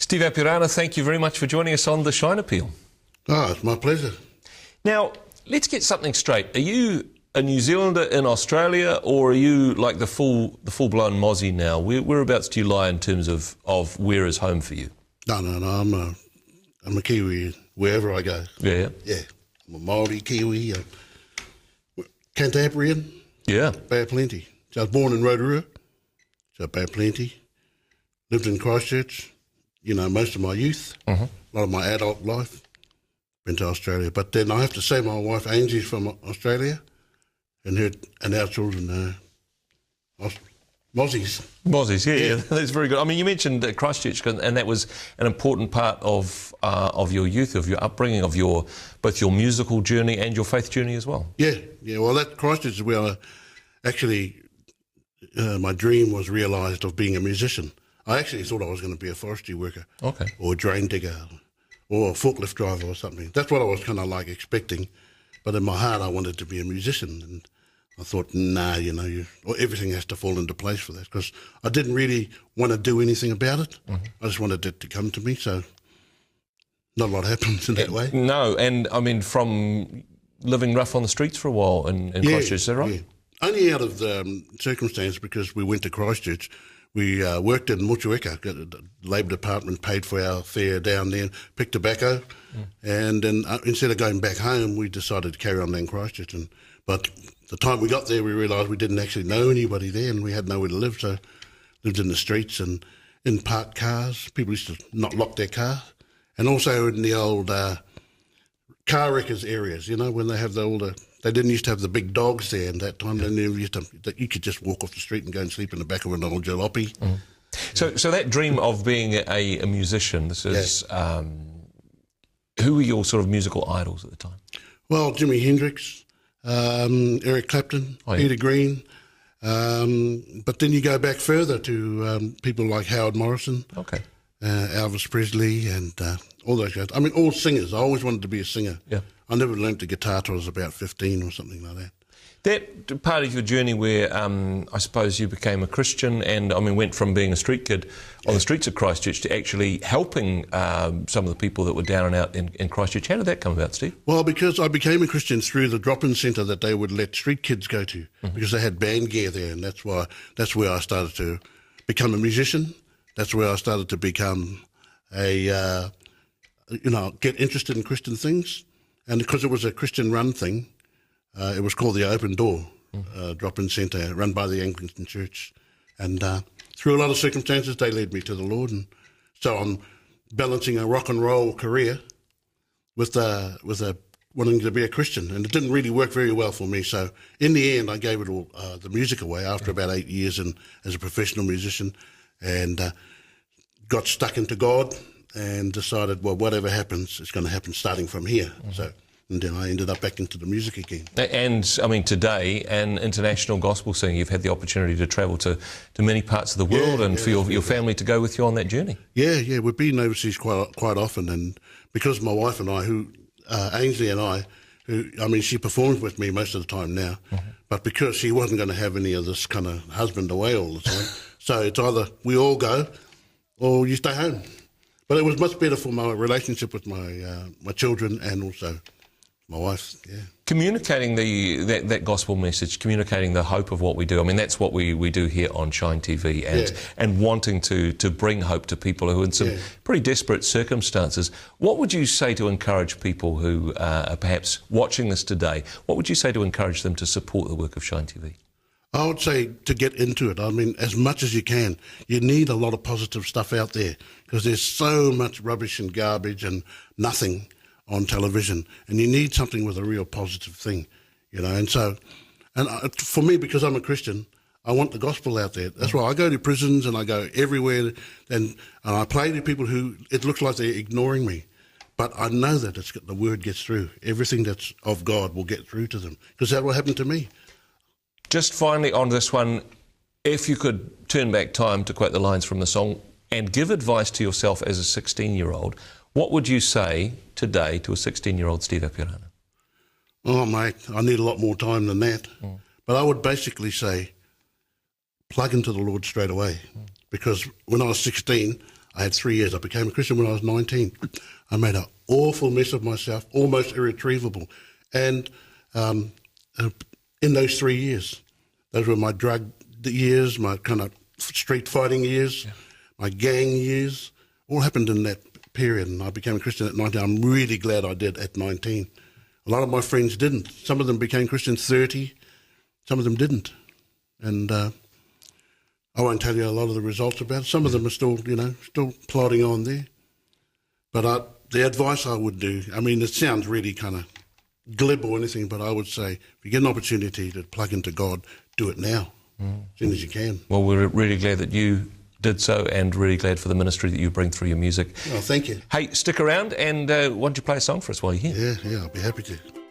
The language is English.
Steve Apirana, thank you very much for joining us on the Shine Appeal. Oh, it's my pleasure. Now, let's get something straight. Are you a New Zealander in Australia, or are you like the full-blown Mozzie now? Whereabouts do you lie in terms of where is home for you? No, I'm a Kiwi wherever I go. Yeah. Yeah, I'm a Māori, Kiwi, Cantabrian. Yeah. Bay plenty. So I was born in Rotorua, so Bay plenty. Lived in Christchurch, most of my youth, a lot of my adult life. Been to Australia, but then I have to say my wife Angie's from Australia, and our children Mozzies. Mozzies, yeah, that's very good. I mean, you mentioned Christchurch, and that was an important part of your youth, of your upbringing, of both your musical journey and your faith journey as well. Yeah. Well, that Christchurch is where my dream was realised of being a musician. I actually thought I was going to be a forestry worker, or a drain digger, or a forklift driver or something. That's what I was kind of like expecting. But in my heart, I wanted to be a musician. And I thought, everything has to fall into place for that. Because I didn't really want to do anything about it. I just wanted it to come to me. So not a lot happens in that way. No, and I mean, from living rough on the streets for a while in Christchurch, is that right? Yeah. Only out of circumstance, because we went to Christchurch. We worked in Motueka. The Labour Department paid for our fare down there, picked tobacco, and then instead of going back home, we decided to carry on in Christchurch. But the time we got there, we realised we didn't actually know anybody there, and we had nowhere to live, so lived in the streets and in parked cars. People used to not lock their car, and also in the old car wreckers areas. When they have they didn't used to have the big dogs there in that time. They never used to. You could just walk off the street and go and sleep in the back of an old jalopy. So that dream of being a musician, this is who were your sort of musical idols at the time? Well, Jimi Hendrix, Eric Clapton, Peter Green, but then you go back further to people like Howard Morrison, Elvis Presley, and all those guys. I mean, all singers. I always wanted to be a singer. Yeah. I never learned the guitar till I was about 15 or something like that. That part of your journey where I suppose you became a Christian and, went from being a street kid on the streets of Christchurch to actually helping some of the people that were down and out in Christchurch. How did that come about, Steve? Well, because I became a Christian through the drop-in centre that they would let street kids go to, because they had band gear there, and that's where I started to become a musician. That's where I started to become get interested in Christian things. And because it was a Christian-run thing, it was called the Open Door drop-in centre, run by the Anglican Church. And through a lot of circumstances, they led me to the Lord. And so I'm balancing a rock and roll career with wanting to be a Christian. And it didn't really work very well for me. So in the end, I gave it all the music away after about 8 years as a professional musician, and got stuck into God. And decided, well, whatever happens, it's going to happen starting from here. And then I ended up back into the music again. And, today, an international gospel singer, you've had the opportunity to travel to many parts of the world and for your family to go with you on that journey. Yeah, we've been overseas quite often. And because my wife and I, Ainsley and I, she performs with me most of the time now, but because she wasn't going to have any of this kind of husband away all the time, so it's either we all go or you stay home. But it was much better for my relationship with my children and also my wife. Yeah. Communicating that gospel message, communicating the hope of what we do. That's what we do here on Shine TV, and wanting to bring hope to people who are in some pretty desperate circumstances. What would you say to encourage people who are perhaps watching this today? What would you say to encourage them to support the work of Shine TV? I would say to get into it. As much as you can. You need a lot of positive stuff out there because there's so much rubbish and garbage and nothing on television, and you need something with a real positive thing, And so, for me, because I'm a Christian, I want the gospel out there. That's why I go to prisons and I go everywhere, and I play to people who it looks like they're ignoring me. But I know that the word gets through. Everything that's of God will get through to them because that will happen to me. Just finally on this one, if you could turn back time, to quote the lines from the song, and give advice to yourself as a 16-year-old, what would you say today to a 16-year-old Steve Apirana? Oh, mate, I need a lot more time than that. But I would basically say plug into the Lord straight away. Because when I was 16, I had 3 years. I became a Christian when I was 19. I made an awful mess of myself, almost irretrievable. And in those 3 years, those were my drug years, my kind of street fighting years, my gang years, all happened in that period. And I became a Christian at 19. I'm really glad I did at 19. A lot of my friends didn't. Some of them became Christians 30, some of them didn't. And I won't tell you a lot of the results about it. Some of them are still, still plodding on there. But the advice I would do, I mean, it sounds really kind of glib or anything, but I would say, if you get an opportunity to plug into God, do it now, as soon as you can. Well, we're really glad that you did so, and really glad for the ministry that you bring through your music. Oh, thank you. Hey, stick around, and why don't you play a song for us while you're here? Yeah, I'll be happy to.